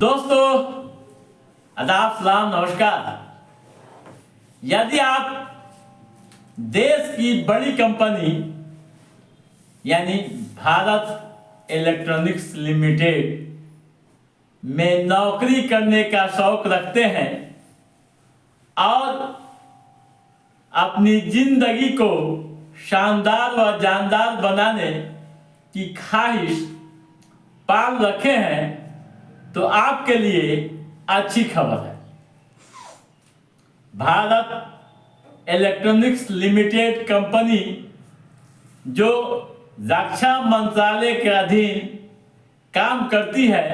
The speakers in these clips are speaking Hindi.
दोस्तों आदाब सलाम नमस्कार। यदि आप देश की बड़ी कंपनी यानी भारत इलेक्ट्रॉनिक्स लिमिटेड में नौकरी करने का शौक रखते हैं और अपनी जिंदगी को शानदार व जानदार बनाने की ख्वाहिश पाल रखे हैं तो आपके लिए अच्छी खबर है। भारत इलेक्ट्रॉनिक्स लिमिटेड कंपनी जो रक्षा मंत्रालय के अधीन काम करती है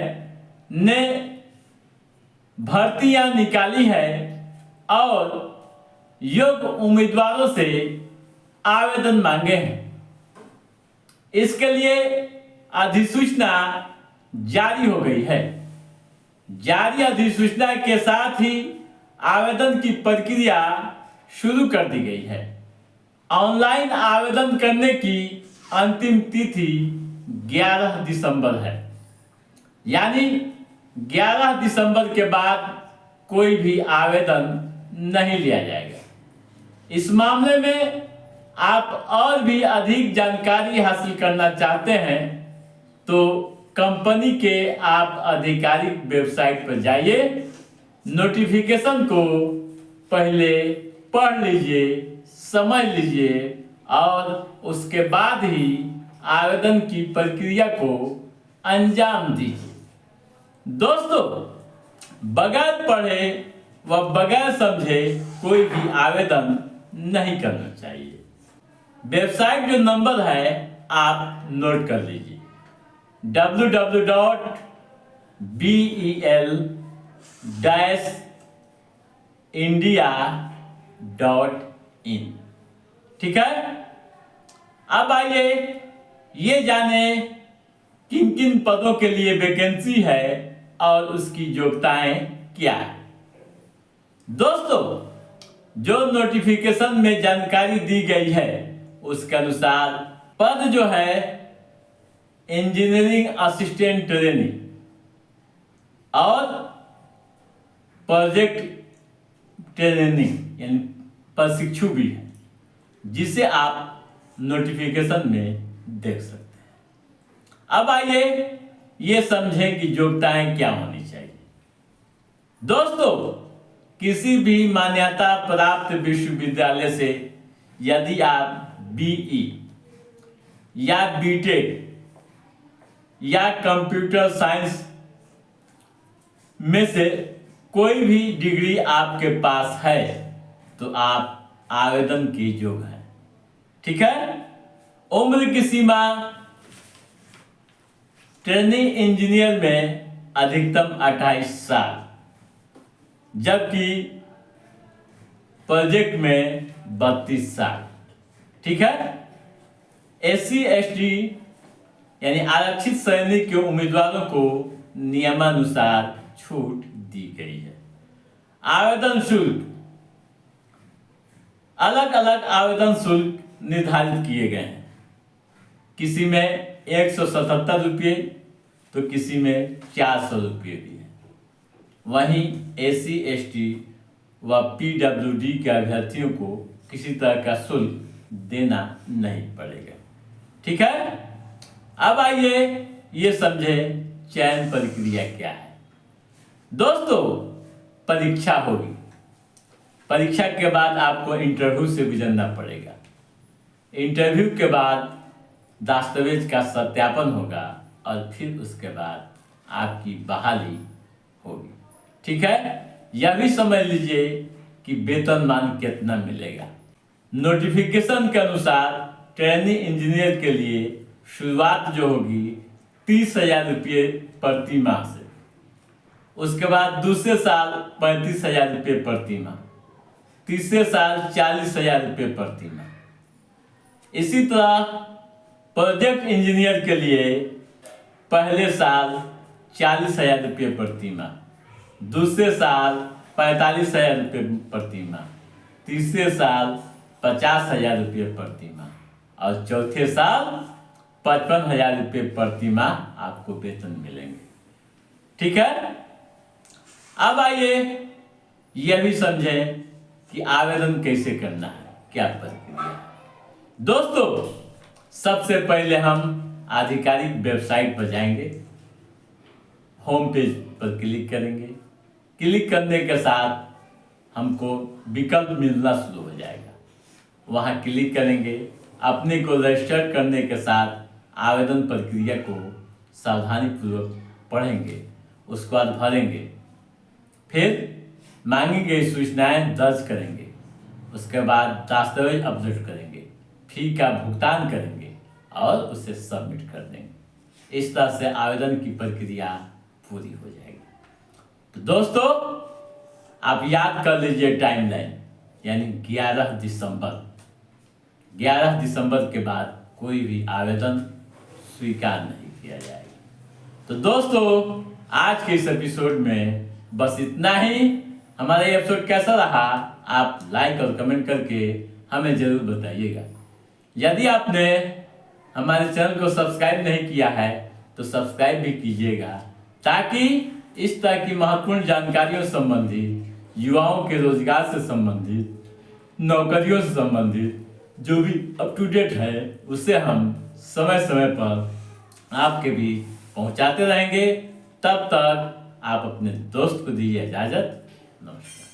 ने भर्तियां निकाली है और योग्य उम्मीदवारों से आवेदन मांगे हैं। इसके लिए अधिसूचना जारी हो गई है। जारी अधिसूचना के साथ ही आवेदन की प्रक्रिया शुरू कर दी गई है। ऑनलाइन आवेदन करने की अंतिम तिथि 11 दिसंबर है, यानी 11 दिसंबर के बाद कोई भी आवेदन नहीं लिया जाएगा। इस मामले में आप और भी अधिक जानकारी हासिल करना चाहते हैं तो कंपनी के आप आधिकारिक वेबसाइट पर जाइए, नोटिफिकेशन को पहले पढ़ लीजिए, समझ लीजिए और उसके बाद ही आवेदन की प्रक्रिया को अंजाम दीजिए। दोस्तों, बगैर पढ़े व बगैर समझे कोई भी आवेदन नहीं करना चाहिए। वेबसाइट जो नंबर है आप नोट कर लीजिए, www.bel-india.in। ठीक है, अब आइए ये जाने किन किन पदों के लिए वैकेंसी है और उसकी योग्यताएं क्या है। दोस्तों, जो नोटिफिकेशन में जानकारी दी गई है उसके अनुसार पद जो है इंजीनियरिंग असिस्टेंट ट्रेनिंग और प्रोजेक्ट ट्रेनिंग यानी प्रशिक्षु भी है, जिसे आप नोटिफिकेशन में देख सकते हैं। अब आइए ये समझें कि योग्यताएं क्या होनी चाहिए। दोस्तों, किसी भी मान्यता प्राप्त विश्वविद्यालय से यदि आप बीई या बीटेक या कंप्यूटर साइंस में से कोई भी डिग्री आपके पास है तो आप आवेदन के योग्य हैं। ठीक है, उम्र की सीमा ट्रेनिंग इंजीनियर में अधिकतम 28 साल, जबकि प्रोजेक्ट में 32 साल। ठीक है, एससी एसटी यानी आरक्षित श्रेणी के उम्मीदवारों को नियमानुसार छूट दी गई है। आवेदन शुल्क, अलग अलग आवेदन शुल्क निर्धारित किए गए हैं। किसी में 177 रुपये तो किसी में 400 रुपये भी है। वहीं एससी एसटी व पीडब्ल्यूडी के अभ्यर्थियों को किसी तरह का शुल्क देना नहीं पड़ेगा। ठीक है, अब आइए ये समझे चयन प्रक्रिया क्या है। दोस्तों, परीक्षा होगी। परीक्षा के बाद आपको इंटरव्यू से गुजरना पड़ेगा। इंटरव्यू के बाद दस्तावेज का सत्यापन होगा और फिर उसके बाद आपकी बहाली होगी। ठीक है, यह भी समझ लीजिए कि वेतनमान कितना मिलेगा। नोटिफिकेशन के अनुसार ट्रेनिंग इंजीनियर के लिए शुरुआत जो होगी 30,000 रुपये प्रति माह से, उसके बाद दूसरे साल 35,000 रुपये प्रति माह, तीसरे साल 40,000 रुपये प्रति माह। इसी तरह प्रोजेक्ट इंजीनियर के लिए पहले साल 40,000 रुपये प्रति माह, दूसरे साल 45,000 रुपये प्रति माह, तीसरे साल 50,000 रुपये प्रति माह और चौथे साल 55,000 रुपये प्रति माह आपको वेतन मिलेंगे। ठीक है, अब आइए यह भी समझें कि आवेदन कैसे करना है, क्या प्रक्रिया है। दोस्तों, सबसे पहले हम आधिकारिक वेबसाइट पर जाएंगे, होम पेज पर क्लिक करेंगे। क्लिक करने के साथ हमको विकल्प मिलना शुरू हो जाएगा, वहाँ क्लिक करेंगे। अपने को रजिस्टर करने के साथ आवेदन प्रक्रिया को सावधानीपूर्वक पढ़ेंगे, उसके बाद भरेंगे, फिर मांगी गई सूचनाएं दर्ज करेंगे, उसके बाद दस्तावेज अपलोड करेंगे, फी का भुगतान करेंगे और उसे सबमिट कर देंगे। इस तरह से आवेदन की प्रक्रिया पूरी हो जाएगी। तो दोस्तों, आप याद कर लीजिए टाइमलाइन, यानी 11 दिसंबर। 11 दिसंबर के बाद कोई भी आवेदन स्वीकार नहीं किया जाएगा। तो दोस्तों, आज के इस एपिसोड में बस इतना ही। हमारा ये एपिसोड कैसा रहा आप लाइक और कमेंट करके हमें जरूर बताइएगा। यदि आपने हमारे चैनल को सब्सक्राइब नहीं किया है तो सब्सक्राइब भी कीजिएगा, ताकि इस तरह की महत्वपूर्ण जानकारियों से संबंधित, युवाओं के रोजगार से संबंधित, नौकरियों से संबंधित जो भी अप टू डेट है उसे हम समय समय पर आपके भी पहुंचाते रहेंगे। तब तक आप अपने दोस्त को दीजिए इजाजत। नमस्कार।